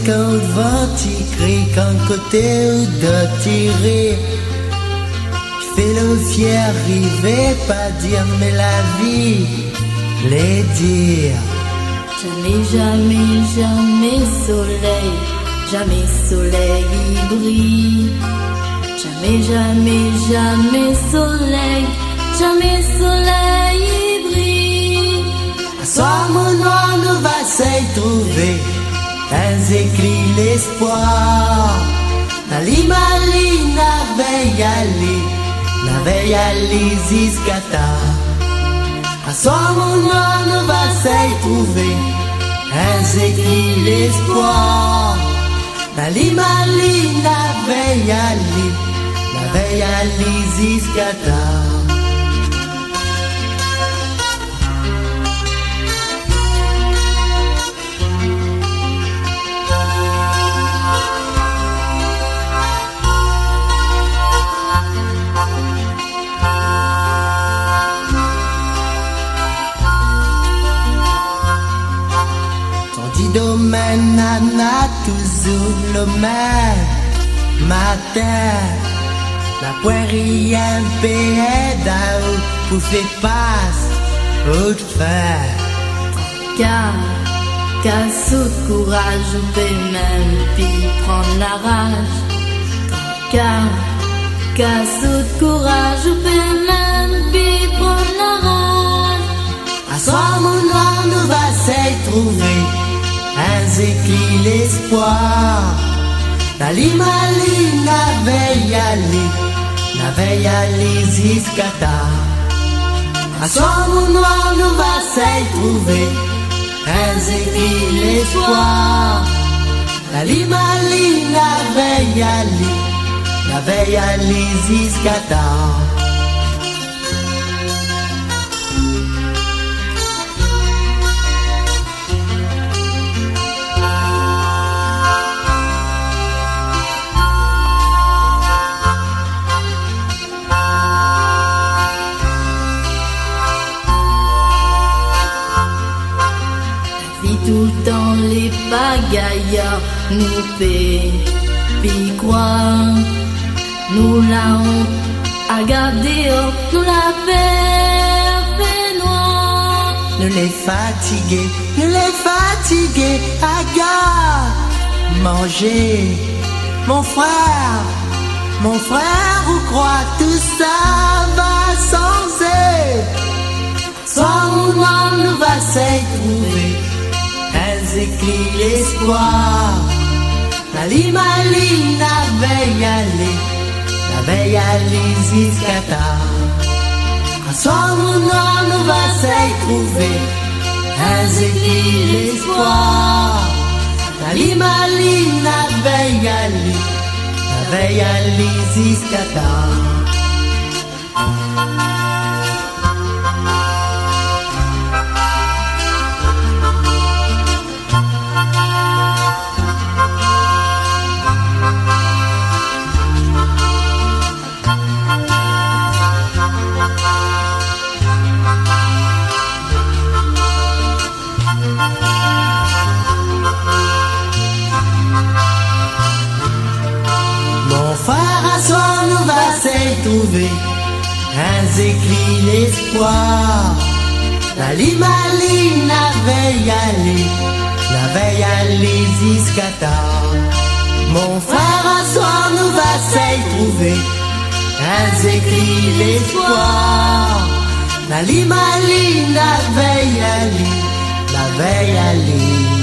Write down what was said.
quand le vent t'y crie, quand côté de tirer. J'fais le fier, arriver, pas dire, mais la vie, les dire. Jamais, jamais, jamais soleil, jamais soleil brille. Jamais, jamais, jamais soleil, jamais soleil brille. À soir, mon noir nous va s'y trouver, un écrit l'espoir. La limaline, la veille à l'Isiskata. À soir, mon noir nous va s'y trouver, un écrit l'espoir. La limaline, la veille à l'Isiskata. Domaine nana toujours le même matin. La poirie un pays d'où pour faire passe au fer. Car sous courage on peut même puis prendre la rage. Car sous courage on peut même puis prendre la rage. À soir mon noir nous va s'y trouver, un écrit l'espoir. La limaline, la veille à l'Isiskata. À soir mon noir nous va s'y trouver, un écrit l'espoir. La limaline, la veille à l'Isiskata. Tout dans les pagailles, nous puis croire. Nous la honte à garder, nous la fait noire. Nous les fatiguer à garde. Manger, mon frère, où croit tout ça va sans aide. Sans moi nous va s'y trouver, elles écrivent l'espoir. La limaline, la veille à l'Isiskata. Un soir mon noir nous va s'y trouver, elles écrivent l'espoir. La limaline, la veille à l'Isiskata. Trouver un écrit l'espoir. La limaline, la veille à l'Isiskata. Mon frère à soi nous va s'y trouver, un écrit l'espoir. La limaline, la veille à l'Isiskata.